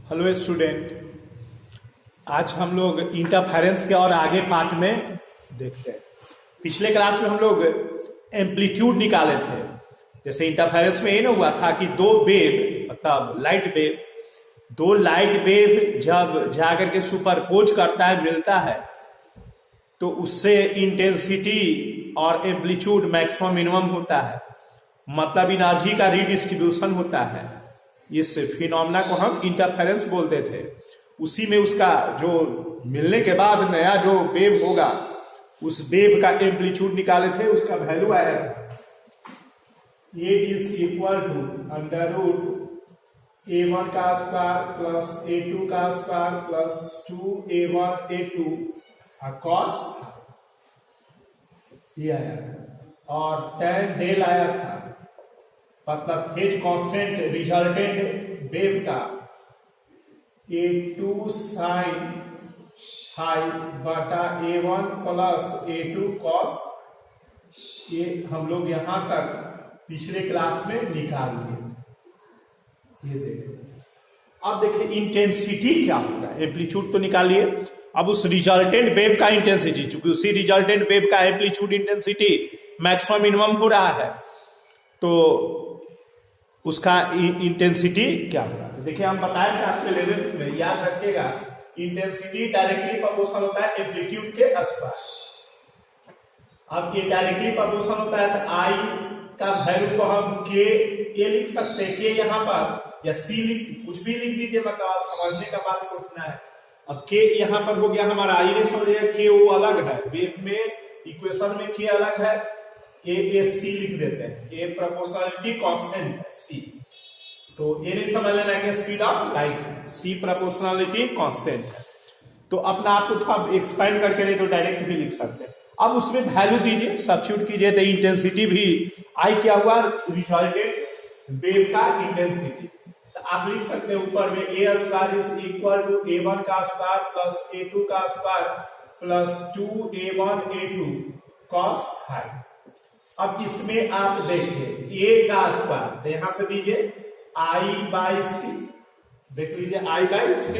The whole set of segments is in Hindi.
हेलो स्टूडेंट, आज हम लोग इंटरफेरेंस के और आगे पार्ट में देखते हैं। पिछले क्लास में हम लोग एम्पलीट्यूड निकाले थे। जैसे इंटरफेरेंस में ये ना हुआ था कि दो वेव मतलब दो लाइट वेव जब जाकर के सुपरपोज करता है, मिलता है, तो उससे इंटेंसिटी और एम्पलीट्यूड मैक्सिमम मिनिमम होता है, मतलब एनर्जी का रीडिस्ट्रीब्यूशन होता है। इस फिनोमेना को हम इंटरफेरेंस बोलते थे। उसी में उसका जो मिलने के बाद नया जो वेव होगा, उस वेव का एम्पलीट्यूड निकाले थे, उसका वैल्यू आया था A is equal to under root A1 का स्क्वायर प्लस A2 का square plus 2A1 A2 cos ये आया था, और tan डेल आया था, मतलब फेज कांस्टेंट रिजल्टेंट वेव का A2 साइन फाई बटा A1 प्लस A2 कॉस, ये हम लोग यहां तक पिछले क्लास में निकाल लिए। ये देखिए, अब देखिए इंटेंसिटी क्या होगा। एम्पलीट्यूड तो निकालिए, अब उस रिजल्टेंट वेव का इंटेंसिटी, चूंकि उसी रिजल्टेंट वेव का एम्पलीट्यूड इंटेंसिटी मैक्सिमम मिनिमम हो रहा है, तो उसका इंटेंसिटी क्या होगा। देखिए, हम बताए थे आपके लेवल में, याद रखिएगा, इंटेंसिटी डायरेक्टली प्रोपोर्शनल होता है एम्पलीट्यूड के स्क्वायर। अब ये डायरेक्टली प्रोपोर्शनल होता है, तो आई का वैल्यू को हम के ए लिख सकते हैं, के यहाँ पर, या सी कुछ भी लिख दीजिए, मतलब आप समझने का बात सोचना है। अब के यहाँ पर हो गया हमारा, आई ने समझिए के वो अलग है, वेव में इक्वेशन में के अलग है, ए सी लिख देते हैं, ए प्रोपोर्शनलिटी कांस्टेंट है सी, तो ए नहीं समझ लेना कि स्पीड ऑफ लाइट है, सी प्रोपोर्शनलिटी कांस्टेंट है। तो अपना आपको थोड़ा एक्सपेंड करके नहीं तो डायरेक्ट भी लिख सकते हैं। अब उसमें वैल्यू दीजिए, सब्स्टिट्यूट कीजिए, तो इंटेंसिटी भी आई क्या हुआ, रिजल्टेंट वेव का इंटेंसिटी, तो आप लिख सकते हैं ऊपर में A square is equal to A1 का स्क्वायर प्लस A2 का square plus 2A1 A2 cos phi. अब इसमें आप देखिए ए का स्क्वायर, तो यहां से दीजिए आई बाई सी, देख लीजिए I by C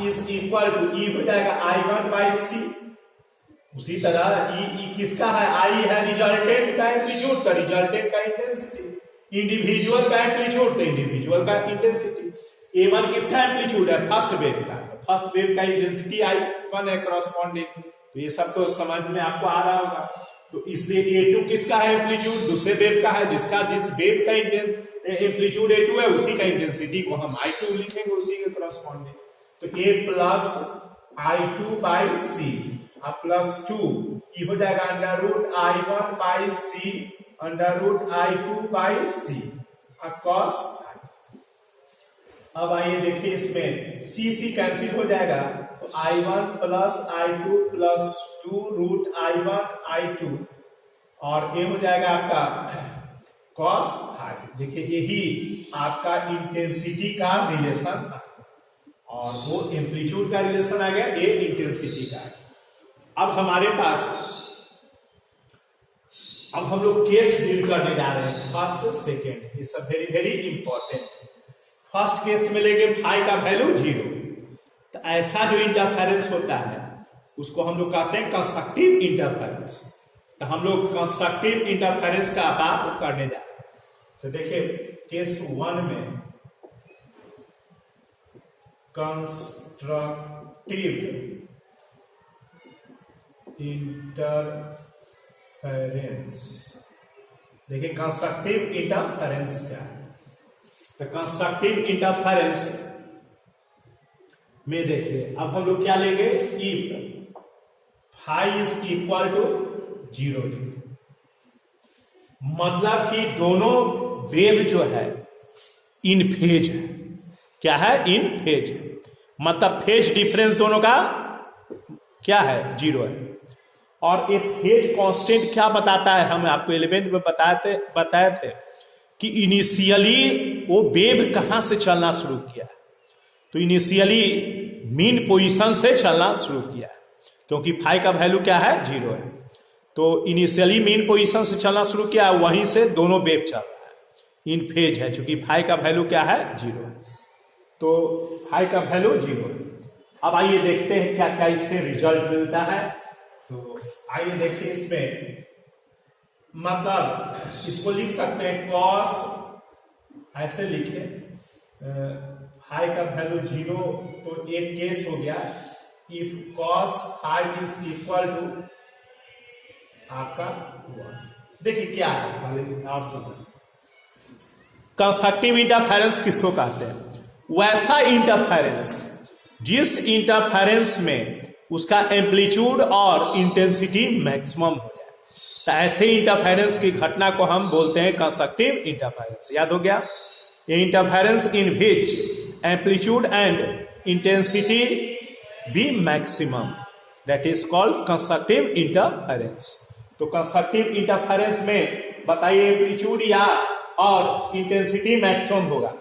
is equal to E हो जाएगा I1 बाई सी। उसी तरह ई किसका है, आई है रिजल्टेंट का एम्पलीट्यूड, का रिजल्टेंट का इंटेंसिटी, इंडिविजुअल का एम्पलीट्यूड, तो इंडिविजुअल का इंटेंसिटी। A1 किसका एम्पलीट्यूड है, फर्स्ट वेव का, तो फर्स्ट वेव का इंटेंसिटी I1 है करस्पॉन्डिंग। तो ये सब तो समझ में आपको आ रहा होगा। तो इसलिए A2 किसका है एम्पलीट्यूड, दूसरे वेव का है, जिस वेव का एम्पलीट्यूड A2 है, उसी का इंटेंसिटी को हम I2 लिखेंगे, उसी के करस्पॉन्डिंग। तो A plus I2 by C plus 2 ये हो जाएगा under root I1 by C under root I2 by C cos. अब आइए देखिए, इसमें सी कैंसिल हो जाएगा, तो I1 plus I2 plus 2 root I1 I2, और ये हो जाएगा आपका कॉस फाई। देखिए, यही आपका इंटेंसिटी का रिलेशन, और वो एम्पलीट्यूड का रिलेशन आ गया, ये इंटेंसिटी का। अब हमारे पास, अब हम लोग केस डील करने जा रहे हैं, फर्स्ट सेकेंड, ये सब very very important. First case में लेंगे फाई का वैल्यू 0, तो ऐसा जो इंटरफेरेंस होता है उसको हम लोग कहते हैं कंस्ट्रक्टिव इंटरफेरेंस। तो हम लोग कंस्ट्रक्टिव इंटरफेरेंस का बात करने जा रहे हैं। तो देखिए, केस 1 में कंस्ट्रक्टिव इंटरफेरेंस, देखिए कंस्ट्रक्टिव इंटरफेरेंस क्या है। तो कंस्ट्रक्टिव इंटरफेरेंस में देखिए, अब हम लोग क्या लेंगे, if phi is equal to 0, मतलब कि दोनों वेव जो है इन फेज है। क्या है, इन फेज है, मतलब फेज डिफरेंस दोनों का क्या है, 0 है। और ये फेज कांस्टेंट क्या बताता है, हम आपको 11th में बताए थे कि इनिशियली वो वेव कहां से चलना शुरू किया है। तो इनिशियली मीन पोजीशन से चलना शुरू किया है, क्योंकि फाई का वैल्यू क्या है, 0 है। तो इनिशियली मीन पोजीशन से चलना शुरू किया, वहीं से दोनों वेव चल रहा है, इन फेज है, चूंकि फाई का वैल्यू क्या है, 0 है। तो फाई का वैल्यू 0। अब आइए देखते हैं क्या क्या इससे रिजल्ट मिलता है। तो आइए देखिए इसमें, मतलब इसको लिख सकते हैं कॉस, ऐसे लिखे फाई का वैल्यू 0, तो एक केस हो गया if cos phi is equal to आपका 1। देखिए क्या है आप समझ, कंस्ट्रक्टिव इंटरफेरेंस किसको कहते हैं? वैसा इंटरफेरेंस जिस इंटरफेरेंस में उसका एम्पलीट्यूड और इंटेंसिटी मैक्सिमम हो जाए, तो ऐसे इंटरफेरेंस की घटना को हम बोलते हैं कंस्ट्रक्टिव इंटरफेरेंस। याद हो गया? ये interference in which amplitude and intensity be maximum, that is called constructive interference. तो कंस्ट्रक्टिव इंटरफेरेंस में बताइए एम्पलीट्यूड या और इंटेंसिटी मैक्सिमम होगा,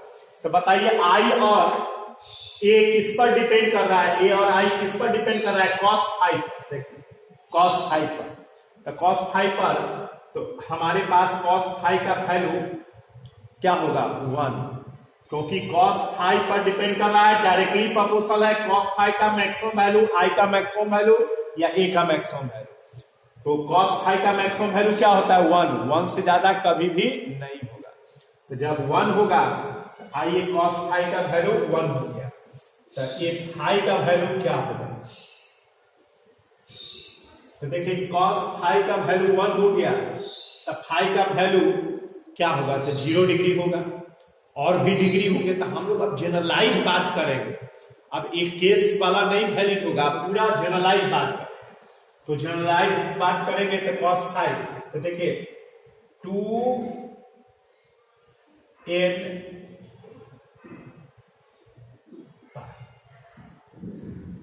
तो बताइए आई और ए किस पर डिपेंड कर रहा है? ए और आई किस पर डिपेंड कर रहा है? कॉस फाई पर। देखिए कॉस फाई पर, तो कॉस फाई पर तो हमारे पास कॉस फाई का वैल्यू क्या होगा? 1, क्योंकि कॉस फाई पर डिपेंड कर रहा है, डायरेक्टली प्रोपोर्शनल है कॉस फाई का मैक्सिमम वैल्यू आई का मैक्सिमम वैल्यू या ए का मैक्सिमम वैल्यू। तो कॉस फाई का मैक्सिमम वैल्यू क्या होता है? 1 से ज्यादा कभी भी नहीं होगा। तो जब 1 होगा, आइए कॉस फाई का वैल्यू 1 हो गया, तो ये फाई का वैल्यू क्या होगा? तो देखिए कॉस फाई का वैल्यू 1 हो गया, तो फाई का वैल्यू क्या होगा? तो 0 डिग्री होगा। और भी डिग्री होंगे, तो हम लोग अब जनरलाइज बात करेंगे। अब एक केस वाला नहीं वैलिड होगा, पूरा जनरलाइज बात करेंगे। तो जनरलाइज बात करेंगे तो कॉस फाई, तो देखिए 2n,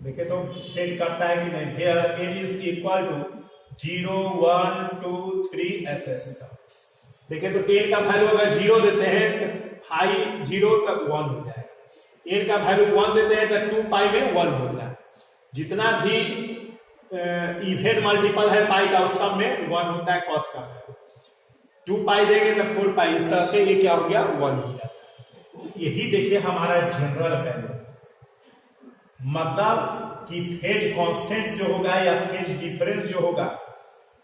देखिए तो सेट करता है कि नहीं? Here n is equal to 0 1 2 3 ऐसे ऐसे का। देखिए तो n का वैल्यू अगर 0 देते हैं तो फाई 0 तक 1 हो जाएगा। n का वैल्यू 1 देते हैं तो 2 पाई में 1 होता है। जितना भी इवन मल्टीपल है पाई का, उस सब में 1 होता है कॉस का वैल्यू। 2 पाई देंगे तो 4 पाई, इस तरह से ये क्या हो गया? 1 हो जाता है। यही देखिए हमारा जनरल वैल्यू, मतलब कि फेज कांस्टेंट जो होगा या फेज डिफरेंस जो होगा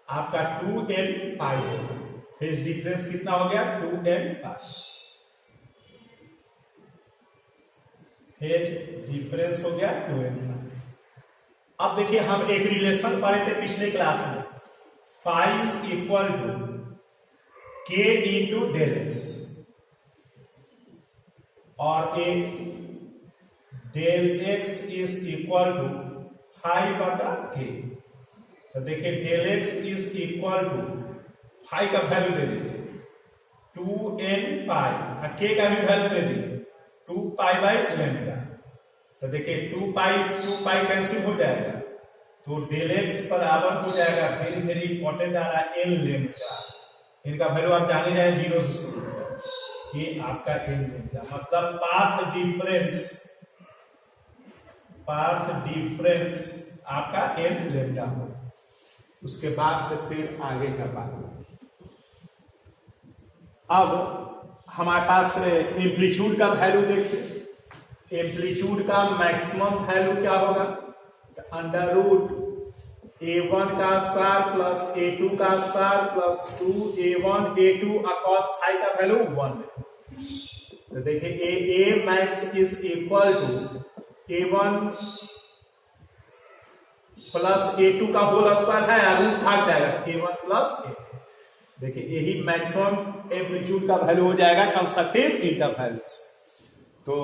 आपका 2n पाई होगा। फेज डिफरेंस कितना हो गया? 2n पाई। फेज डिफरेंस हो गया 2n पाई। अब देखिए हम एक रिलेशन पढ़े थे पिछले क्लास में, phi is equal to k into del x, और एक del x is equal to phi बटा के। तो देखिए del x is equal to phi का वैल्यू दे दीजिए 2n पाई, और के का भी वैल्यू दे दीजिए 2 पाई बाई लैम्डा। तो देखिए 2 पाई कैंसिल हो जाएगा, तो डेल एक्स बराबर हो जाएगा, वेरी इंपॉर्टेंट आ रहा है, एन लैम्डा। इनका वैल्यू आप जान ही रहे हैं, 0 से शुरू होता है। ये आपका एन लैम्डा, मतलब पाथ डिफरेंस आपका एन लैम्डा हो। उसके बाद से फिर आगे का बात। अब हमारे पास एम्पलीट्यूड का वैल्यू देखते। एम्पलीट्यूड का मैक्सिमम वैल्यू क्या होगा? अंडर रूट a1 का स्क्वायर प्लस a2 का square plus 2a1 a2 cos phi का वैल्यू 1। तो देखिए a max is equal to a1 plus a2 का होल स्क्वायर है, रूट भाग जाएगा a1 प्लस a। देखिए यही मैक्सिमम एम्पलीट्यूड का वैल्यू हो जाएगा कंस्ट्रक्टिव इंटरफेरेंस। तो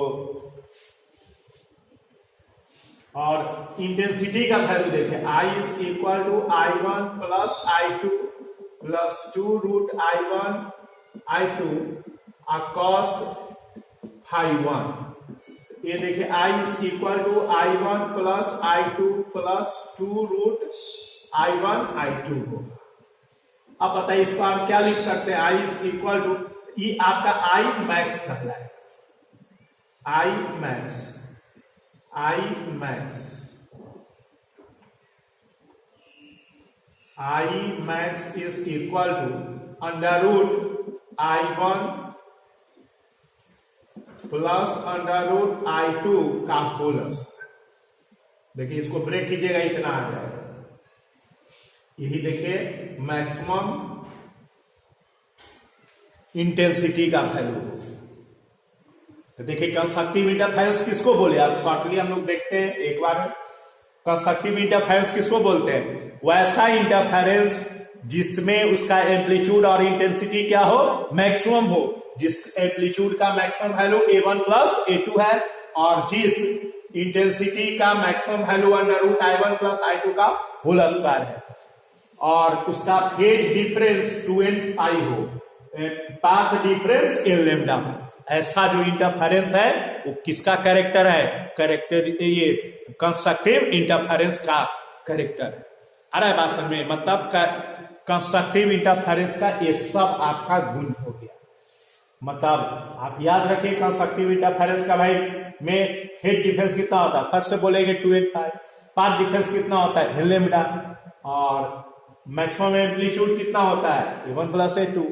और इंटेंसिटी का वैल्यू देखें, I is equal to I1 plus I2 plus 2 root I1 I2 cos phi 1। ये देखिए I is equal to I1 plus I2 plus 2 root I1 I2 को। अब बताइए इसको आप क्या लिख सकते हैं? I इज इक्वल टू, ये आपका I मैक्स कहलाएगा, I max is equal to under root I1 plus under root I2 का होल स्क्वायर। देखिए इसको ब्रेक कीजिएगा, इतना आ जाएगा। यही देखिए मैक्सिमम इंटेंसिटी का वैल्यू। तो देखिए कंस्ट्रक्टिव इंटरफेरेंस किसको बोले, आप शॉर्टली हम लोग देखते हैं एक बार। कंस्ट्रक्टिव इंटरफेरेंस किसको बोलते हैं? वैसा इंटरफेरेंस जिसमें उसका एम्पलीट्यूड और इंटेंसिटी क्या हो, मैक्सिमम हो। जिस एम्पलीट्यूड का maximum value A1 plus A2 है और जिस इंटेंसिटी का maximum value under root I1 plus I2 का होल स्क्वायर है, और उसका फेज डिफरेंस 2n पाई हो, पाथ डिफरेंस n लैम्डा हो। ऐसा जो इंटरफेरेंस है वो किसका कैरेक्टर है? कैरेक्टर ये कंस्ट्रक्टिव इंटरफेरेंस का कैरेक्टर है। आ रहा है बात समझ में? मतलब कंस्ट्रक्टिव इंटरफेरेंस का ये सब आपका गुण हो गया। मतलब आप याद रखिए कंस्ट्रक्टिव इंटरफेरेंस का भाई में फेज डिफरेंस कितना होता है, फर्स्ट से बोलेंगे 2n पाई। पाथ डिफरेंस कितना होता है, n लैम्डा। और मैक्सिमम एम्पलीट्यूड कितना होता है, A1 प्लस A2।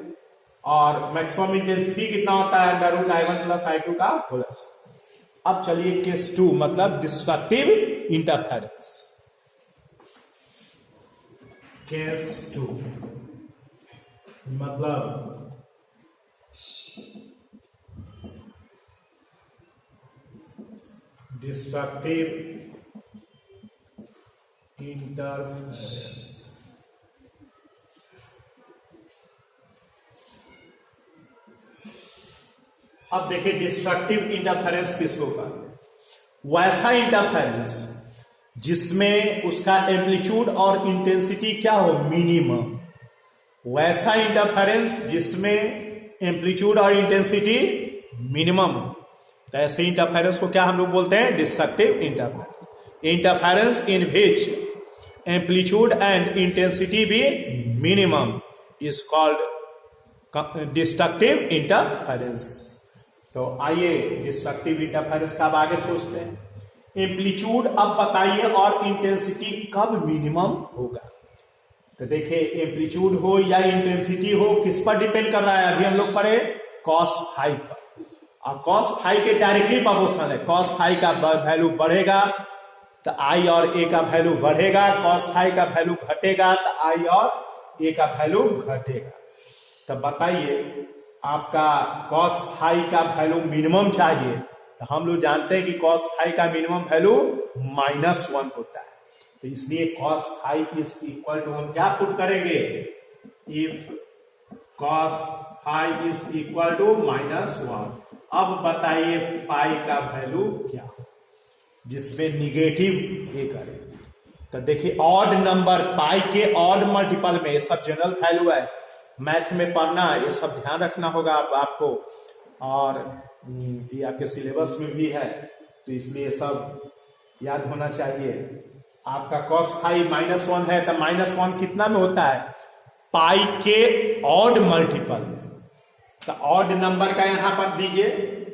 और मैक्सिमम इंटेंसिटी कितना होता है, under root I1 plus I2 का होल स्क्वायर। अब चलिए केस 2, मतलब डिस्ट्रक्टिव इंटरफेरेंस। केस 2 मतलब डिस्ट्रक्टिव इंटरफेरेंस। अब देखिए डिस्ट्रक्टिव इंटरफेरेंस किसको कहते हैं? वैसा इंटरफेरेंस जिसमें उसका एम्पलीट्यूड और इंटेंसिटी क्या हो, मिनिमम। वैसा इंटरफेरेंस जिसमें एम्पलीट्यूड और इंटेंसिटी मिनिमम। तो ऐसे इंटरफेरेंस को क्या हम लोग बोलते हैं, destructive interference. Interference in which amplitude and intensity भी minimum is called destructive interference. तो आइए डिस्ट्रक्टिव इंटरफेरेंस का अब आगे सोचते हैं। एम्पलीट्यूड अब बताइए और इंटेंसिटी कब मिनिमम होगा। तो देखिए एम्पलीट्यूड हो या इंटेंसिटी हो किस पर डिपेंड कर रहा है, अभी हम लोग पढ़े cos फाई पर। और cos फाई के डायरेक्टली प्रोपोर्शनल है। cos फाई का वैल्यू बढ़ेगा तो I और A का वैल्यू बढ़ेगा, cos फाई का वैल्यू घटेगा तो I और A का वैल्यू घटेगा। तो बताइए आपका cos फाई का वैल्यू मिनिमम चाहिए, तो हम लोग जानते हैं कि cos फाई का मिनिमम वैल्यू -1 होता है। तो इसलिए cos phi is equal to, हम क्या पुट करेंगे, if cos phi is equal to -1। अब बताइए फाई का वैल्यू क्या, जिसमें निगेटिव ए करें। तो देखिए ऑड नंबर पाई के ऑड मल्टीपल में, ये सब जनरल वैल्यू है, मैथ में पढ़ना ये सब ध्यान रखना होगा आपको, और ये आपके सिलेबस में भी है, तो इसलिए सब याद होना चाहिए। आपका cos फाई -1 है तो -1 कितना में होता है, पाई के ऑड मल्टीपल। तो ऑड नंबर का यहां पर दीजिए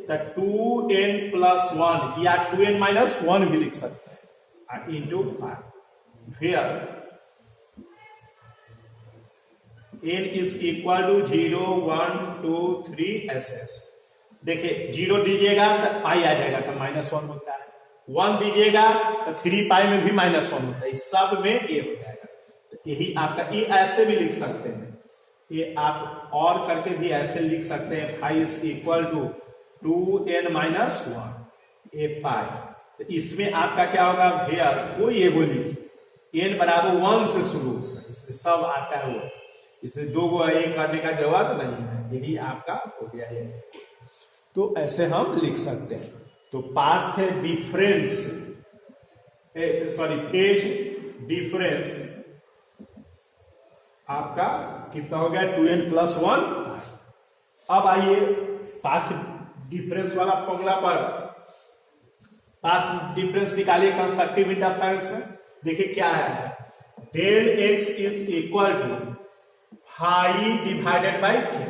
तो 2n प्लस 1 या 2n माइनस 1 भी लिख सकते हैं इंटू पाई। फिर n इज इक्वल टू 0 1 2 3 ऐसे। देखिए 0 दीजिएगा तो पाई आ जाएगा तो -1 होता है, 1 दीजिएगा तो 3 पाई में भी -1 होता है, इस सब में a हो जाएगा। तो यही आपका, ये ऐसे भी लिख सकते हैं, ये आप और करके भी ऐसे लिख सकते हैं, phi is equal to 2n minus 1 ए पाई। तो इसमें आपका क्या होगा भैया, कोई ये बोलिए n बराबर 1 से शुरू, इसमें सब आता है वो, इसमें 2 को एक करने का जरूरत नहीं है, यही आपका हो गया है। तो ऐसे हम लिख सकते हैं। तो path difference, sorry phase difference आपका कितना हो गया, 2n प्लस 1। अब आइए पाथ डिफरेंस वाला फॉर्मूला पर पाथ डिफरेंस निकालिए कंस्ट्रक्टिव इंटरफेरेंस में। देखिए क्या है, del x is equal to phi divided by k।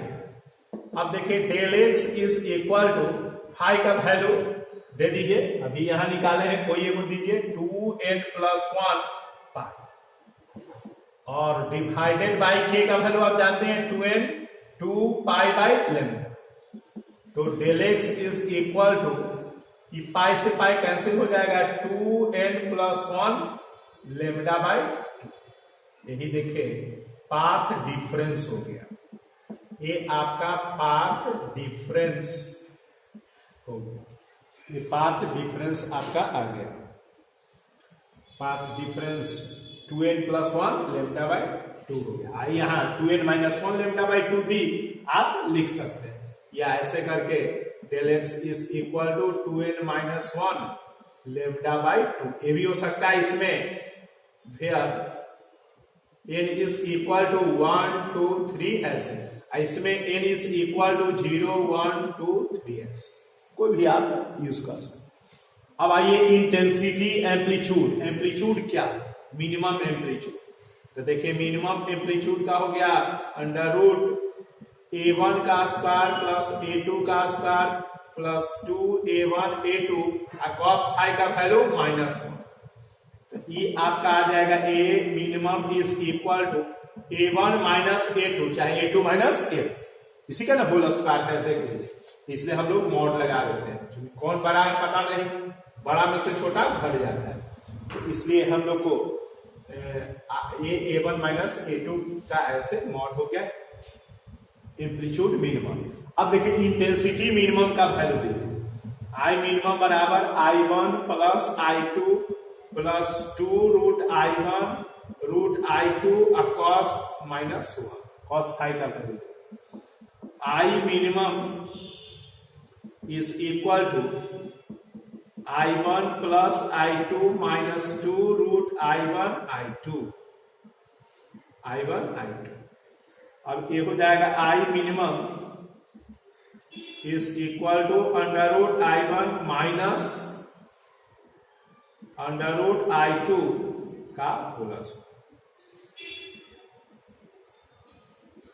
अब देखिए del x is equal to phi का वैल्यू दे दीजिए, अभी यहां निकाले हैं, कोई एक दीजिए 2n प्लस 1 पाई, और डिवाइडेड बाई k का वैल्यू आप जानते हैं 2n 2 पाई बाई लैम्डा। तो del x is equal to, pi से पाई कैंसिल हो जाएगा, 2n+1 लेमडा बाई, यही देखिए पाथ डिफरेंस हो गया, ये आपका पाथ डिफरेंस हो गया, ये पाथ डिफरेंस आपका आ गया, path difference 2n+1 lambda by 2 हो गया। यहाँ 2n-1 लेमडा बाई 2 भी आप लिख सकते हैं, या ऐसे करके del x is equal to 2n-1 lambda by 2, ये भी हो सकता है इसमें, फिर n इज इक्वल टू 1 2 3 ऐसे, इसमें n इज इक्वल टू 0 1 2 3 ऐसे, कोई भी आप यूज कर सकते। अब आइए इंटेंसिटी एम्पलीट्यूड, एम्पलीट्यूड क्या, मिनिमम एम्पलीट्यूड, तो देखिए मिनिमम एम्पलीट्यूड का हो गया √A1 का स्क्वायर प्लस A2 का square plus 2A1 A2 cos phi का वैल्यू -1, तो ये आपका आ जाएगा A minimum is equal to A1 minus A2, चाहे A2 माइनस A, इसी का ना होल स्क्वायर है, देख लीजिए, इसलिए हम लोग मॉड लगा देते हैं, कौन बड़ा है पता नहीं, बड़ा में से छोटा घट जाता है, तो इसलिए हम लोग को ये A1 माइनस A2 का ऐसे मॉड हो गया एम्पलीट्यूड मिनिमम। अब देखिए इंटेंसिटी मिनिमम का वैल्यू देखिए, आई मिनिमम बराबर I1 plus I2 plus 2√I1 √I2 cos -1, cos phi का value, I minimum is equal to I1 plus I2 minus 2√I1 I2, I1 I2, अब ये हो जाएगा I minimum is equal to √I1 minus √I2 का प्लस,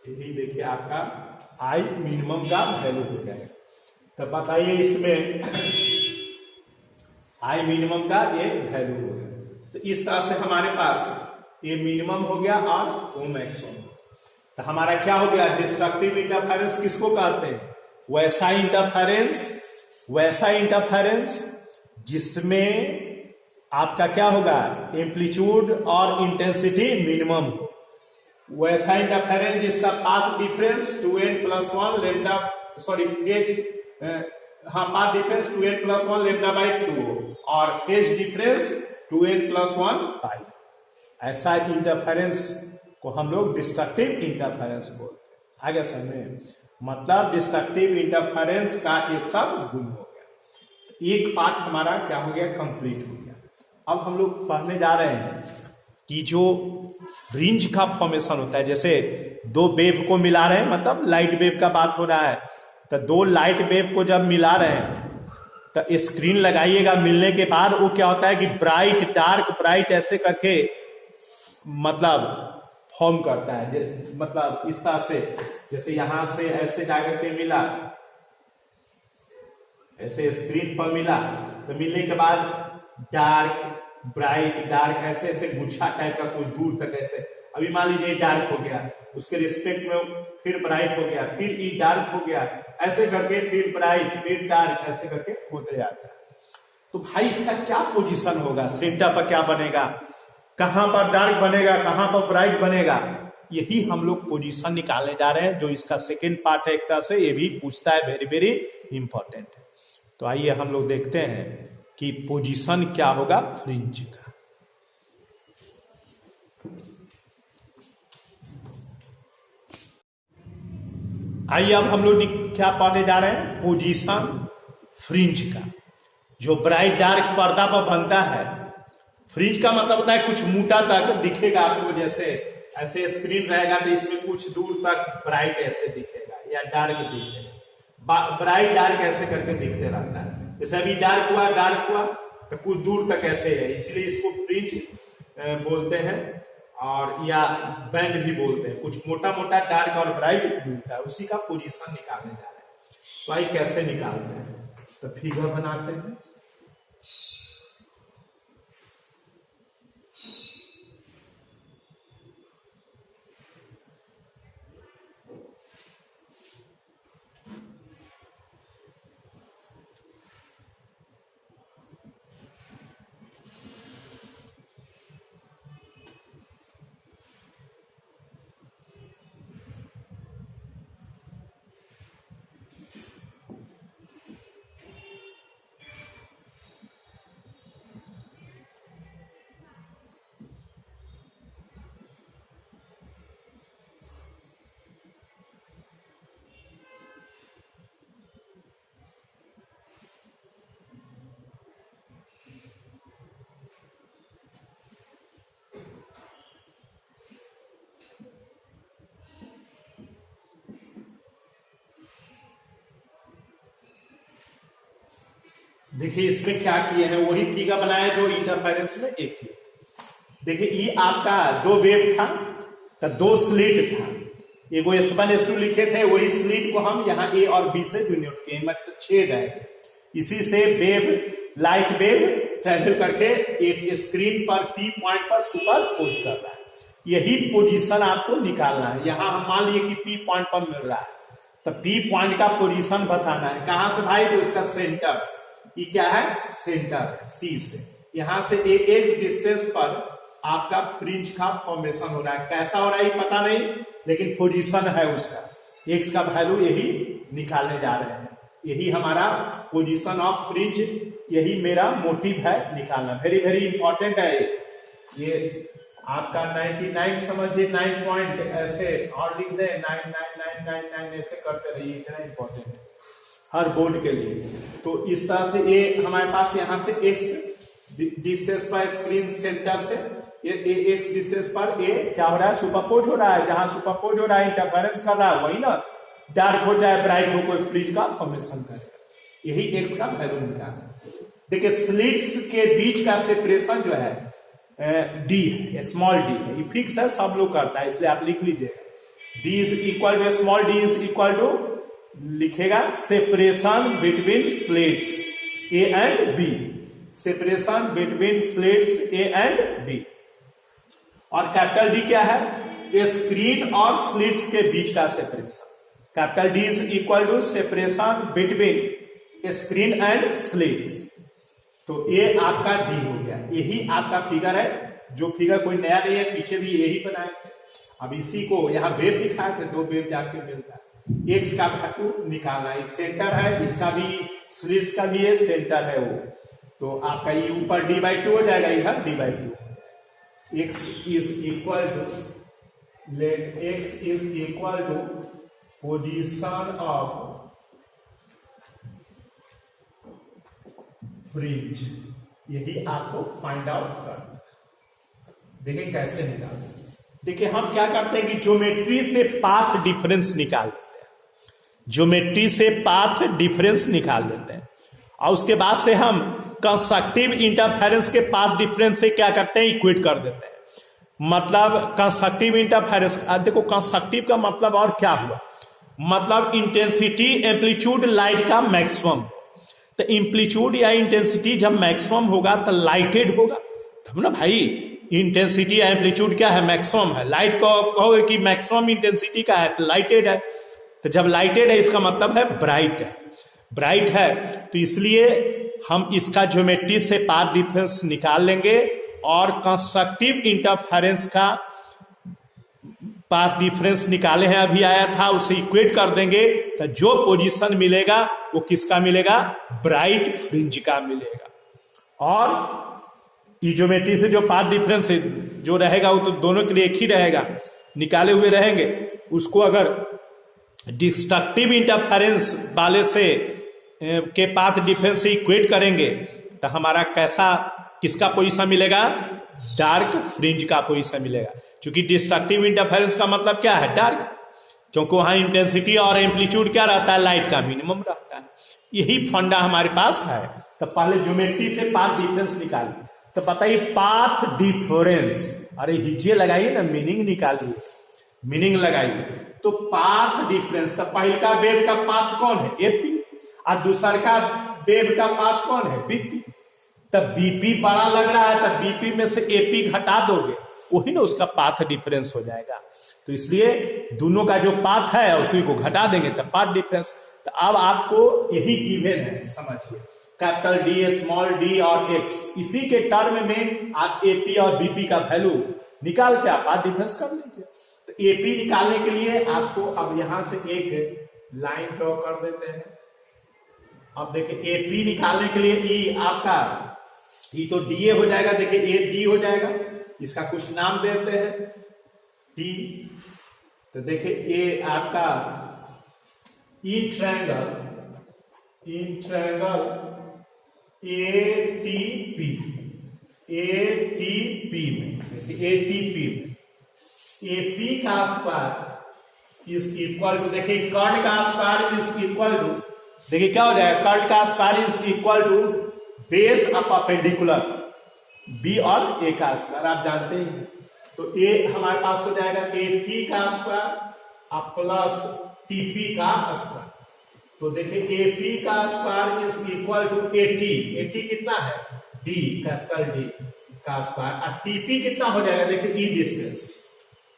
यही देखिए आपका I मिनिमम का वैल्यू हो जाएगा। तो बताइए इसमें I मिनिमम का ये वैल्यू हो गया, तो इस तरह से हमारे पास ये मिनिमम हो गया और वो मैक्सिमम, तो हमारा क्या हो गया, डिस्ट्रक्टिव इंटरफेरेंस किसको कहते हैं, वैसा इंटरफेरेंस जिसमें आपका क्या होगा, एम्पलीट्यूड और इंटेंसिटी मिनिमम, वैसा इंटरफेरेंस जिसका path difference 2n+1 lambda, sorry path difference 2n+1 lambda by 2 और फेज डिफरेंस 2n+1 पाई, ऐसा इंटरफेरेंस को हम लोग डिस्ट्रक्टिव इंटरफेरेंस बोलते हैं। आगे समझे, मतलब डिस्ट्रक्टिव इंटरफेरेंस का ये सब गुण हो गया, एक पार्ट हमारा क्या हो गया, कंप्लीट हो गया। अब हम लोग पढ़ने जा रहे हैं कि जो फ्रिंज का फॉर्मेशन होता है, जैसे दो वेव को मिला रहे हैं, मतलब लाइट वेव का बात हो रहा है, तो दो लाइट वेव को जब मिला रहे हैं तो स्क्रीन लगाइएगा, मिलने के बाद वो क्या होता है कि ब्राइट डार्क ब्राइट ऐसे करके मतलब फॉर्म करता है, मतलब इस तरह से, जैसे यहां से ऐसे जाकर के मिला, ऐसे स्क्रीन पर मिला, तो मिलने के बाद डार्क ब्राइट डार्क ऐसे ऐसे गुच्छा टाइप का कोई दूर तक ऐसे, अभी मान लीजिए डार्क हो गया, उसके रिस्पेक्ट में फिर ब्राइट हो गया, फिर ये डार्क हो गया, ऐसे करके फिर ब्राइट फिर डार्क ऐसे करके होते जाता है। तो भाई इसका क्या पोजीशन होगा, सेंटर पर क्या बनेगा, कहां पर डार्क बनेगा, कहां पर ब्राइट बनेगा, यही हम लोग पोजीशन निकालने जा रहे हैं, जो इसका सेकेंड पार्ट है, एक तरह से ये भी पूछता है, वेरी वेरी इंपॉर्टेंट है। तो आइए हम लोग देखते हैं कि पोजीशन क्या होगा फ्रिंज का। आइए अब हम लोग क्या पढ़ने जा रहे हैं, पोजीशन फ्रिंज का, जो ब्राइट डार्क पर्दा पर बनता है। फ्रिंज का मतलब होता है कुछ मोटा तक दिखेगा आपको, जैसे ऐसे स्क्रीन रहेगा तो इसमें कुछ दूर तक ब्राइट ऐसे दिखेगा या डार्क दिखेगा, ब्राइट डार्क ऐसे करके दिखते रहता है, जैसे अभी डार्क हुआ तो कुछ दूर तक ऐसे है, इसलिए इसको फ्रिंज बोलते हैं, और या बैंड भी बोलते हैं। कुछ मोटा मोटा डार्क और ब्राइट मिलता है, उसी का पोजीशन निकालने जा रहे हैं। तो भाई कैसे निकालते हैं, तो फिगर बनाते हैं। देखिए इसमें क्या किए हैं, वही फिगर बनाया जो इंटरफेरेंस में एक किए। देखिए ये आपका दो वेव था, तो दो स्लिट था, एगो S1 S2 लिखे थे, वही स्लिट को हम यहाँ A और B से डिनोट किए, मतलब छेद है। इसी से वेव, लाइट वेव ट्रेवल करके एक स्क्रीन पर P पॉइंट पर सुपर पोज कर रहा है। यही पोजीशन आपको निकालना है। यहां हम मान लिए कि P पॉइंट पर मिल रहा है, तो P पॉइंट का पोजीशन बताना है। कहां से भाई, तो इसका सेंटर से। ये क्या है, सेंटर है C से। यहां से x डिस्टेंस पर आपका फ्रिंज का फॉर्मेशन हो रहा है। कैसा हो रहा है पता नहीं, लेकिन पोजीशन है उसका, x का वैल्यू यही निकालने जा रहे हैं। यही हमारा पोजीशन ऑफ फ्रिंज, यही मेरा मोटिव है निकालना। वेरी वेरी इंपॉर्टेंट है ये आपका 99 समझिए, 9 पॉइंट ऐसे और लिख दे, 99999 ऐसे करते रहिए, इतना इंपॉर्टेंट है हर बोर्ड के लिए। तो इस तरह से ये हमारे पास यहाँ से x डिस्टेंस पर स्क्रीन सेंटर से ये x डिस्टेंस पर ये क्या हो रहा है, सुपरपोज हो रहा है। जहां सुपरपोज हो रहा है, इंटरफेरेंस कर रहा है, वही ना डार्क हो जाए ब्राइट हो, कोई फ्रिंज का फॉर्मेशन करेगा। यही x का वैल्यू निकालना। देखिए स्लिट्स के बीच का सेपरेशन जो है d है, स्मॉल d है, ये फिक्स है, सब लोग करता है, इसलिए आप लिख लीजिए d is equal to, small d is equal to लिखेगा separation between slits A and B, separation between slits A and B। और कैपिटल D क्या है, ये स्क्रीन और स्लिट्स के बीच का separation. Capital D is equal to separation between screen and slits. तो ये आपका D हो गया। यही आपका फिगर है, जो फिगर कोई नया नहीं है, पीछे भी यही बनाए थे। अब इसी को यहाँ वेव दिखाए थे, दो वेव जाके मिलता है। x का वैल्यू निकालना है, सेंटर है, इसका भी स्लिट्स का भी ये सेंटर है वो। तो आपका ये ऊपर d/2 हो जाएगा, इधर d/2। x is equal to, let x is equal to position of fringe. यही आपको फाइंड आउट करना। देखिए कैसे निकालते। देखिए हम क्या करते हैं कि ज्योमेट्री से पाथ डिफरेंस निकाल लेते हैं, ज्योमेट्री से पाथ डिफरेंस निकाल लेते हैं, और उसके बाद से हम कंस्ट्रक्टिव इंटरफेरेंस के पाथ डिफरेंस से क्या करते हैं, इक्वेट कर देते हैं। मतलब कंस्ट्रक्टिव इंटरफेरेंस, देखो कंस्ट्रक्टिव का मतलब और क्या हुआ, मतलब इंटेंसिटी एम्पलीट्यूड लाइट का मैक्सिमम। तो एम्पलीट्यूड या इंटेंसिटी जब मैक्सिमम होगा तो लाइटेड होगा, तब ना भाई। इंटेंसिटी या एम्पलीट्यूड क्या है, मैक्सिमम है। लाइट को कहोगे कि मैक्सिमम इंटेंसिटी का है तो लाइटेड है, तो जब लाइटेड है इसका मतलब है ब्राइट है, ब्राइट है। तो इसलिए हम इसका ज्योमेट्री से पाथ डिफरेंस निकाल लेंगे और कंस्ट्रक्टिव इंटरफेरेंस का पाथ डिफरेंस निकाले हैं, अभी आया था, उससे इक्वेट कर देंगे। तो जो पोजीशन मिलेगा वो किसका मिलेगा, ब्राइट फ्रिंज का मिलेगा। और ज्योमेट्री से जो पाथ डिफरेंस जो रहेगा वो तो दोनों के लिए एक ही रहेगा, निकाले हुए रहेंगे। उसको अगर डिस्ट्रक्टिव इंटरफेरेंस वाले से के पाथ डिफरेंस से इक्वेट करेंगे तो हमारा कैसा, किसका पोजीशन मिलेगा, डार्क फ्रिंज का पोजीशन मिलेगा। क्योंकि डिस्ट्रक्टिव इंटरफेरेंस का मतलब क्या है, डार्क, क्योंकि वहां इंटेंसिटी और एम्पलीट्यूड क्या रहता है, लाइट का मिनिमम रहता है। यही फंडा हमारे पास है। तो पहले ज्योमेट्री से पाथ डिफरेंस निकालिए। तो बताइए पाथ डिफरेंस, अरे हिजिए लगाइए ना, मीनिंग निकालिए, मीनिंग लगाइए। तो पाथ डिफरेंस, तो पहले का वेव का पाथ कौन है, एपी, और दूसरा का वेव का पाथ कौन है, बीपी। तब बीपी बड़ा लग रहा है, तब बीपी में से एपी घटा दोगे, वही ना उसका पाथ डिफरेंस हो जाएगा। तो इसलिए दोनों का जो पाथ है उसी को घटा देंगे तब पाथ डिफरेंस। तो अब आपको यही गिवन है, समझिए, कैपिटल डी, स्मॉल डी और x, इसी के टर्म में आप एपी और बीपी का वैल्यू निकाल के आप पाथ डिफरेंस कर लीजिए। तो एपी निकालने के लिए आपको अब यहां से एक लाइन ड्रॉ कर देते हैं। अब देखिए एपी निकालने के लिए ई आपका, ई तो डी हो जाएगा, देखिए ए डी हो जाएगा, इसका कुछ नाम देते हैं टी। तो देखिए ए आपका इन ट्रायंगल एटीपी में एपी का स्क्वायर इज इक्वल टू, देखिए कर्ण का स्क्वायर इज इक्वल टू देखिए क्या हो जाएगा, कर्ल का square is equal to base of perpendicular B और ए का स्क्वायर, आप जानते हैं। तो ए हमारे पास हो जाएगा ए पी का स्क्वायर और प्लस टीपी का स्क्वायर। तो देखिए ए पी का square is equal to A T कितना है, डी कैपिटल डी का स्क्वायर, और टीपी कितना हो जाएगा, देखिए ई डिस्टेंस,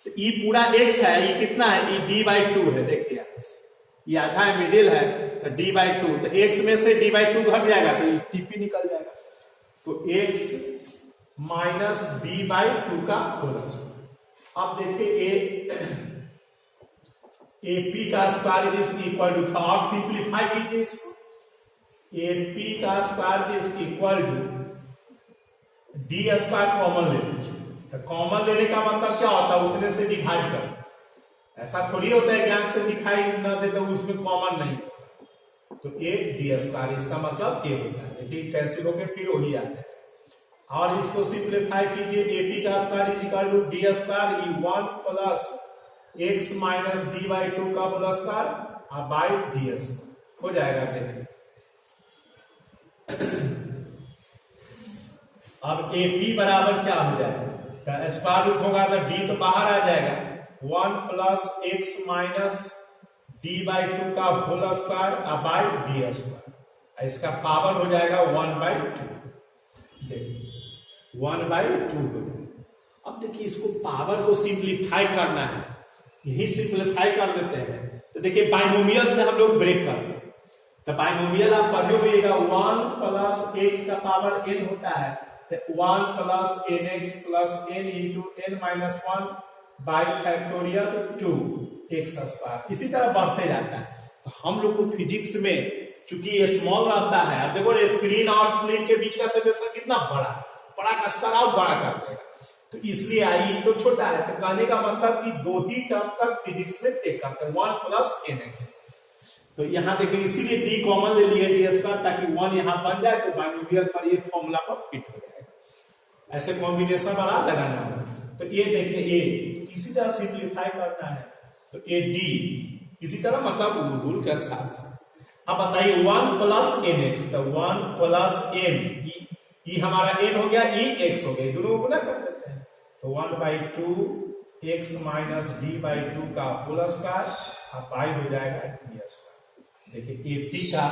तो ई पूरा एक्स है, ई कितना है, ई डी बाई टू है, देखिए ये आधा है, मिडिल है, तो डी बाई टू, तो एक्स में से डी बाई टू घट जाएगा तो ये टीपी निकल जाएगा, तो x minus D by two का होल स्क्वायर। अब देखिए ए पी का स्क्वायर इज इक्वल टू था, और सिंप्लीफाई कीजिए इसको, ए पी का square is equal to D square common ले लीजिए, तो कॉमन लेने का मतलब क्या होता है, उतने से डिवाइड कर, ऐसा थोड़ी होता है कि आंख से दिखाई न दे तो उसमें कॉमन नहीं, तो ए डी स्क्वायर, इसका मतलब ए होता है, देखिए कैंसिल होकर फिर वही आता है। और इसको सिंप्लीफाई कीजिए, ए पी का square is equal to D square E one plus X minus D by two का whole square by D square हो जाएगा। देखिए अब ए पी बराबर क्या हो जाएगा, स्क्वायर रूट होगा तो डी तो बाहर आ जाएगा, 1 plus X minus D by two का whole square by D square, इसका पावर हो जाएगा 1/2, देखिए 1/2 हो जाएगा। अब देखिए इसको पावर को सिंप्लीफाई करना है, यही सिंप्लीफाई कर देते हैं, तो देखिए बाइनोमियल से हम लोग ब्रेक करते हैं, तो बाइनोमियल आप पढ़े होइएगा, 1 प्लस एक्स का पावर n होता है, तो 1 plus n x plus n into n minus 1 by factorial 2 x square, इसी तरह बढ़ते जाता है। तो हम लोग को फिजिक्स में चूंकि ये स्मॉल रहता है, अब देखो स्क्रीन और स्लिट के बीच का सेपरेशन कितना बड़ा का स्क्वायर और बड़ा कर देगा, तो इसलिए आई तो छोटा है, तो कहने का मतलब कि दो ही टर्म तक फिजिक्स में टेक करते हैं, 1 प्लस एन एक्स। तो यहाँ देखिए इसीलिए डी कॉमन ले लिए डी स्क्वायर, ताकि 1 यहाँ बन जाए तो बाइनोमियल पर ये फॉर्मूला पर फिट हो जाएगा, ऐसे कॉम्बिनेशन वाला लगाना होगा। तो ये देखिए ए इसी तरह सिंप्लीफाई करना है, तो ए डी इसी तरह मतलब रूल के हिसाब से। अब बताइए 1 प्लस एन एक्स, तो 1 प्लस एन, ये हमारा एन हो गया, ई एक्स हो गया, दोनों को ना कर देते हैं, तो 1/2 x minus D by two का होल स्क्वायर बाई हो जाएगा डी स्क्वायर। देखिए ए पी का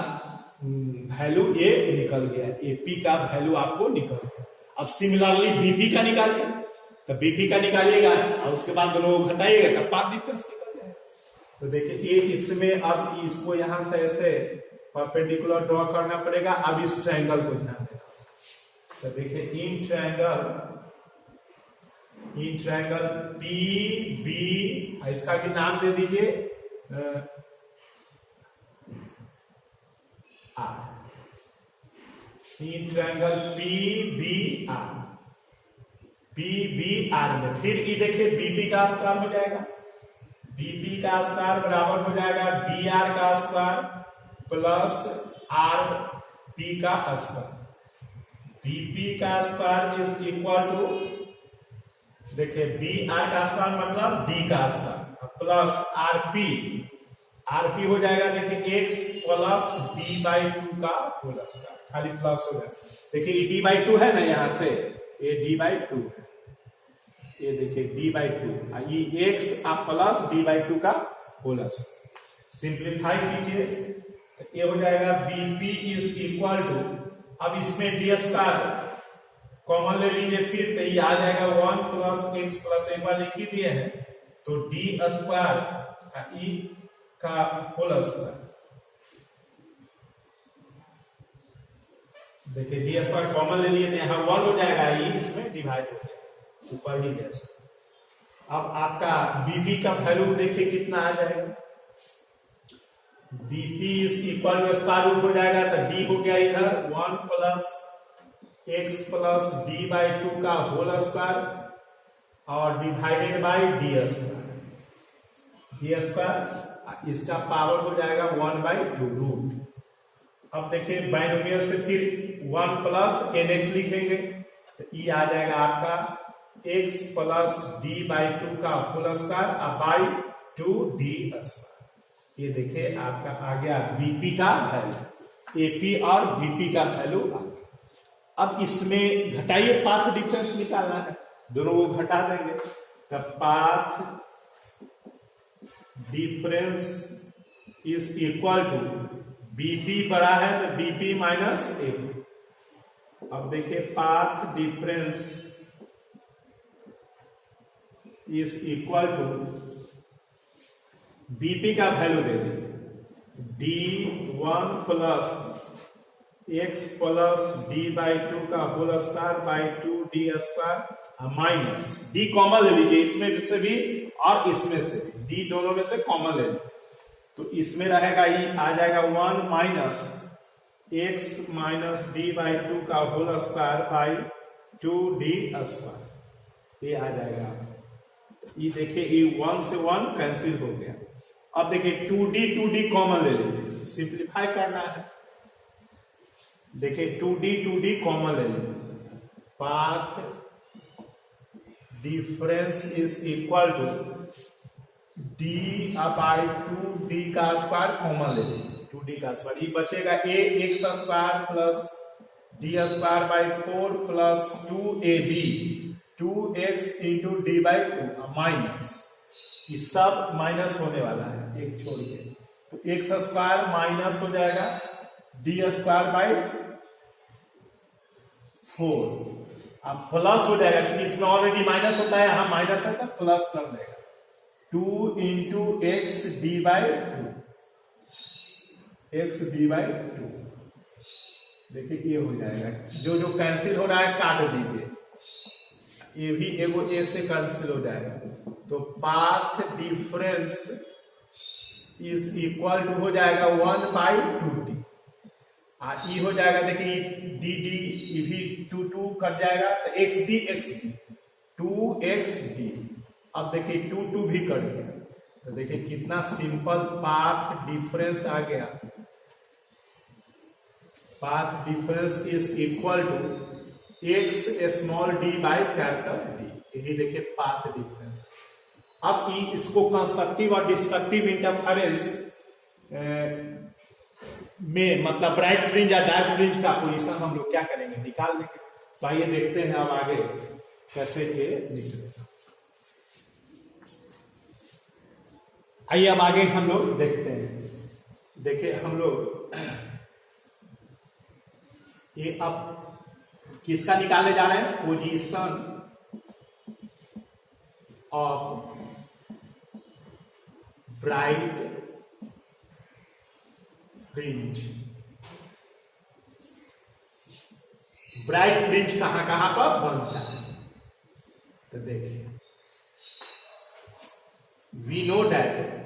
वैल्यू ए निकल गया, ए पी का वैल्यू आपको निकल गया। अब सिमिलरली बीपी का निकालिए, तो बीपी का निकालिएगा और उसके बाद दोनों घटाइएगा तब पाथ डिफरेंस निकल जाएगा। तो देखिए इसमें अब इसको यहां से ऐसे परपेंडिकुलर ड्रॉ करना पड़ेगा। अब इस ट्रायंगल को ध्यान देना, तो देखिए इन ट्रायंगल पी बी, इसका भी नाम दे दीजिए R, in triangle P B R, P B R में फिर ये देखिए बीपी का स्क्वायर हो जाएगा, बीपी का स्क्वायर बराबर हो जाएगा बी आर का स्क्वायर प्लस आर पी का स्क्वायर। बीपी का स्क्वायर इज इक्वल टू, देखिए बी आर का स्क्वायर मतलब डी का स्क्वायर प्लस आरपी, आरपी हो जाएगा देखिए x plus D by two का होल स्क्वायर, खाली प्लस हो जाएगा। देखिए ये डी बाई टू है ना, यहां से ये डी बाई टू है, ये देखिए डी बाई टू, ये x plus D by two का होल स्क्वायर। सिंप्लीफाई कीजिए तो ये हो जाएगा बीपी इज इक्वल टू, अब इसमें डी स्क्वायर कॉमन ले लीजिए फिर, तो ये आ जाएगा 1 प्लस एक्स प्लस एक बार लिख ही दिए हैं, तो डी स्क्वायर ई का होल स्क्वायर। देखिए डी स्क्वायर कॉमन ले लिए थे, यहाँ 1 हो जाएगा, ये इसमें डिवाइड हो गया ऊपर ही गया। अब आपका बीपी का वैल्यू देखिए कितना आ जाएगा, BP is equal to square root हो जाएगा, तो डी हो गया इधर 1 plus x plus D by two का होल स्क्वायर और डिवाइडेड बाई डी स्क्वायर, इसका पावर हो जाएगा 1/2 रूट। अब देखिए बाइनोमियल से फिर 1 प्लस एन एक्स लिखेंगे, तो ये आ जाएगा आपका X plus D by two का whole square by 2 D square. ये देखिए आपका आ गया बीपी का वैल्यू, एपी और बीपी का वैल्यू आ गया। अब इसमें घटाइए, पाथ डिफरेंस निकालना है, दोनों को घटा देंगे तब path difference is equal to BP बड़ा है तो बीपी माइनस एपी। अब देखिए path difference is equal to BP का वैल्यू दे देंगे d1 plus x plus D by two का whole square by 2d square minus D common ले लीजिए, इसमें से भी और इसमें से भी, डी दोनों में से कॉमन ले लीजिए तो इसमें रहेगा ये आ जाएगा 1 minus X minus D by two का whole square by 2d square, ये आ जाएगा। ये देखिए ये 1 से 1 कैंसिल हो गया। अब देखिए 2d कॉमन ले लीजिए, सिंप्लीफाई करना है। देखिए 2d कॉमन ले लीजिए, path difference is equal to d by 2d का स्क्वायर कॉमन ले लीजिए, 2d का स्क्वायर, ये बचेगा a x square plus d square by 4 plus 2ab 2x into D by 2 minus, ये सब माइनस होने वाला है एक छोड़ के, तो एक्स स्क्वायर माइनस हो जाएगा डी स्क्वायर बाई 4, अब प्लस हो जाएगा क्योंकि इसमें ऑलरेडी माइनस होता है, यहां माइनस है तो प्लस कर देगा 2 into x D by 2, x D by 2। देखिए ये हो जाएगा, जो जो कैंसिल हो रहा है काट दीजिए, ये भी एगो ए से कैंसिल हो जाएगा, तो path difference is equal to हो जाएगा 1 बाई 2d, ये हो जाएगा देखिए डी ये भी 2 कट जाएगा तो एक्स डी 2xd। अब देखिए 2 भी कट गया, तो देखिए कितना सिंपल पाथ डिफरेंस आ गया। Path difference is equal to x small D by capital D, यही देखिए पाथ डिफरेंस। अब इसको कंस्ट्रक्टिव और डिस्ट्रक्टिव इंटरफेरेंस में मतलब ब्राइट फ्रिंज या डार्क फ्रिंज का पोजीशन हम लोग क्या करेंगे, निकाल देंगे। तो आइए देखते हैं अब आगे कैसे ये निकलेगा। आइए अब आगे हम लोग देखते हैं। देखिए हम लोग ये अब किसका निकालने जा रहे हैं, position of bright fringe. Bright fringe कहां कहां पर बनता है, तो देखिए we know that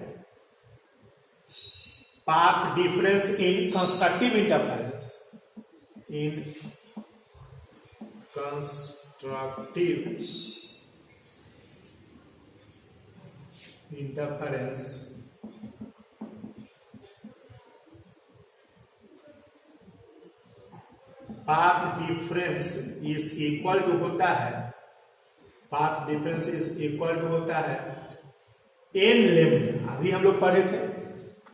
path difference in constructive interference, in constructive interference path difference is equal to होता है, path difference is equal to होता है n lambda। अभी हम लोग पढ़े थे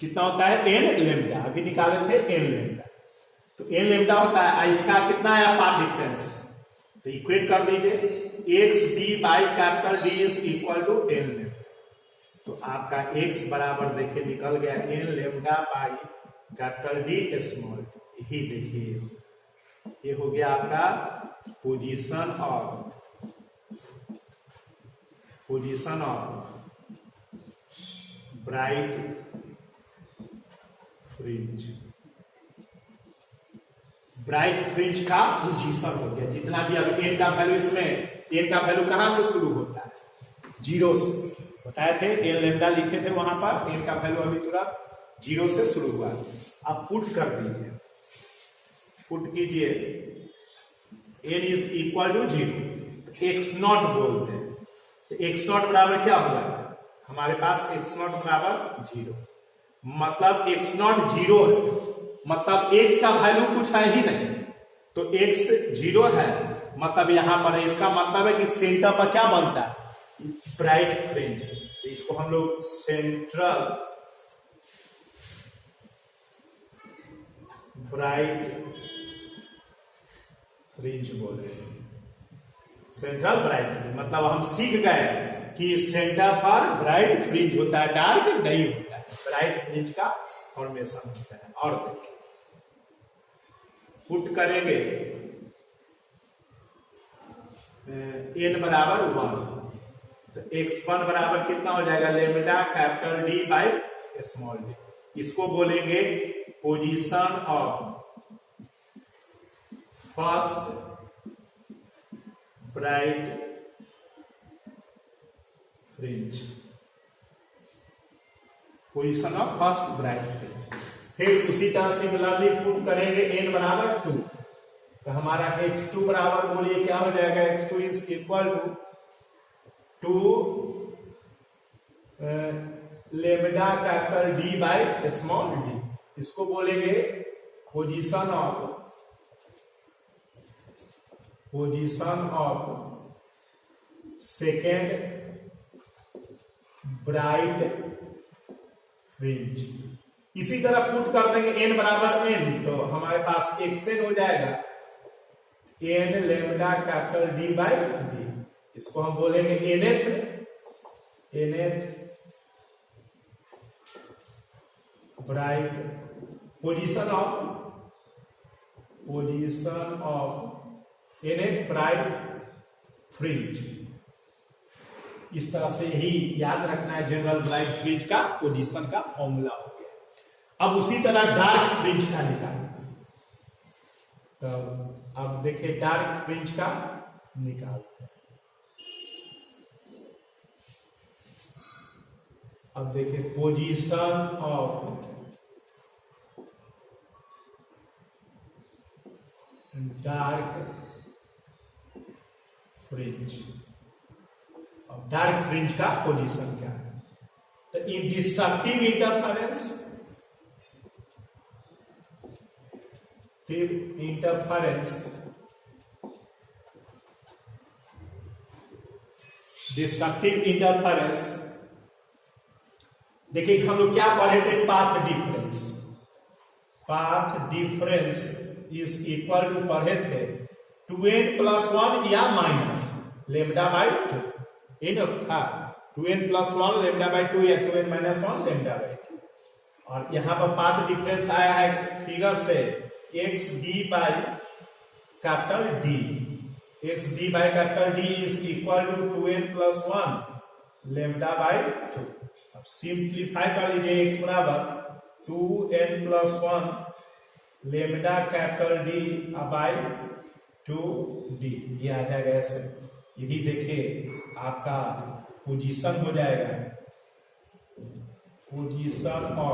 कितना होता है, n lambda, अभी निकाले थे n lambda, तो n lambda होता है, इसका कितना है पाथ डिफरेंस, तो इक्वेट कर दीजिए x d by capital D is equal to n lambda। तो आपका x बराबर देखिए निकल गया n lambda by capital D small, यही देखिए ये हो गया आपका position of bright fringe. Bright fringe का पोजीशन हो गया, जितना भी अब एन का वैल्यू, इसमें एन का वैल्यू कहां से शुरू होता है, 0 से, बताए थे एन लैम्डा लिखे थे वहां पर, एन का वैल्यू अभी तुरंत 0 से शुरू हुआ। अब पुट कर दीजिए, पुट कीजिए n is equal to 0, x naught बोलते हैं, तो एक्स नॉट बराबर क्या होगा, हमारे पास एक्स नॉट बराबर 0, मतलब एक्स नॉट 0 है, मतलब एक्स का वैल्यू कुछ है ही नहीं, तो एक्स 0 है, मतलब यहां पर है, इसका मतलब है कि सेंटर पर क्या बनता है, ब्राइट फ्रिंज। तो इसको हम लोग सेंट्रल ब्राइट फ्रिंज बोल रहे हैं, सेंटर ब्राइट फ्रिंज। मतलब हम सीख गए कि सेंटर पर ब्राइट फ्रिंज होता है, डार्क नहीं होता है, ब्राइट फ्रिंज का फॉर्मेशन होता है। और देखिए पुट करेंगे n बराबर 1, तो x1 बराबर कितना हो जाएगा, lambda capital D by small d। इसको बोलेंगे position of first bright fringe, position of first bright fringe. फिर उसी तरह सिमिलरली पुट करेंगे n बराबर 2, तो हमारा x2 बराबर बोलिए क्या हो जाएगा, x2 is equal to lambda capital D by small d। इसको बोलेंगे position of second bright fringe. इसी तरह पुट कर देंगे n बराबर n, तो हमारे पास xn हो जाएगा n lambda capital D by d। इसको हम बोलेंगे nth bright position of nth bright fringe. इस तरह से ही याद रखना है जनरल ब्राइट फ्रिंज का पोजीशन का फॉर्मूला हो गया। अब उसी तरह डार्क फ्रिंज का निकालें, तो अब देखिए डार्क फ्रिंज का निकालते हैं। अब देखिए पोजीशन ऑफ डार्क फ्रिंज। अब डार्क फ्रिंज का पोजीशन क्या है, तो in destructive interference, destructive interference. देखिए हम लोग क्या पढ़े थे, path difference is equal to पढ़े थे 2n+1 या माइनस लेमडा बाई 2। इन था 2n+1 लेमडा बाई 2 या 2n-1 लेमडा बाई 2। और यहां पर पाथ डिफरेंस आया है फिगर से xd by capital D। xd by capital D is equal to 2n+1 lambda by 2। अब सिंप्लीफाई कर लीजिए, x बराबर 2n+1 lambda capital D by 2d, ये आ जाएगा ऐसे। यही देखिए आपका पोजीशन हो जाएगा, पोजीशन ऑफ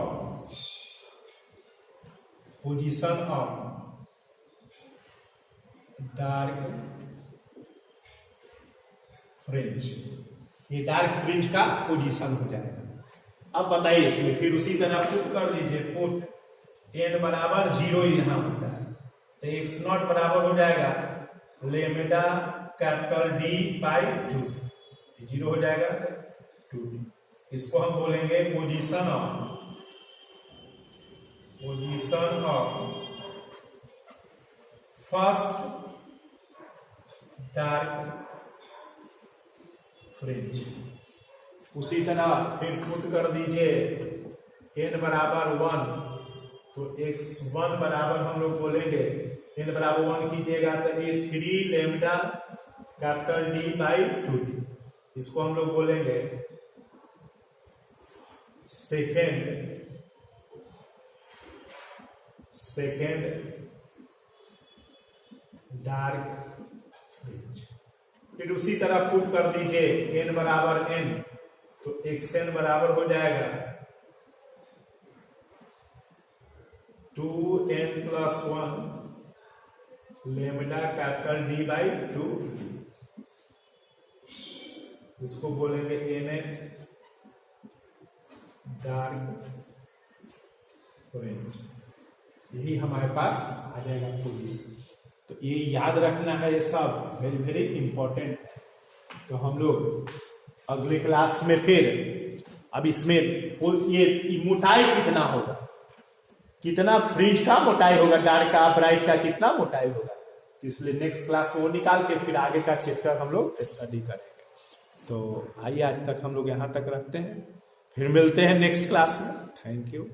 डार्क फ्रिंज। ये डार्क फ्रिंज का पोजीशन हो जाएगा। अब बताइए इसमें फिर उसी तरह पुट कर लीजिए, पुट n बराबर 0 यहां होता है, तो x0 बराबर हो जाएगा लेमडा कैपिटल D बाई 2, 0 हो जाएगा 2d। इसको हम बोलेंगे position of first dark fringe. उसी तरह फिर पुट कर दीजिए n बराबर 1, तो x1 बराबर हम लोग बोलेंगे n बराबर 1 कीजिएगा तो ये 3 lambda capital D by 2d। इसको हम लोग बोलेंगे सेकेंड डार्क फ्रिंज। फिर उसी तरह पुट कर दीजिए n बराबर n, तो xn बराबर हो जाएगा 2n+1 lambda capital D by 2। इसको बोलेंगे nth डार्क फ्रिंज। यही हमारे पास आ जाएगा पोजीशन। तो ये याद रखना है, ये सब वेरी वेरी इंपॉर्टेंट है। तो हम लोग अगले क्लास में फिर अब इसमें ये मोटाई कितना होगा कितना फ्रिंज का मोटाई होगा, डार्क का ब्राइट का कितना मोटाई होगा। इसलिए नेक्स्ट क्लास में वो निकाल के फिर आगे का चैप्टर हम लोग स्टडी करेंगे। तो आइए आज तक हम लोग यहाँ तक रखते हैं, फिर मिलते हैं नेक्स्ट क्लास में। Thank you.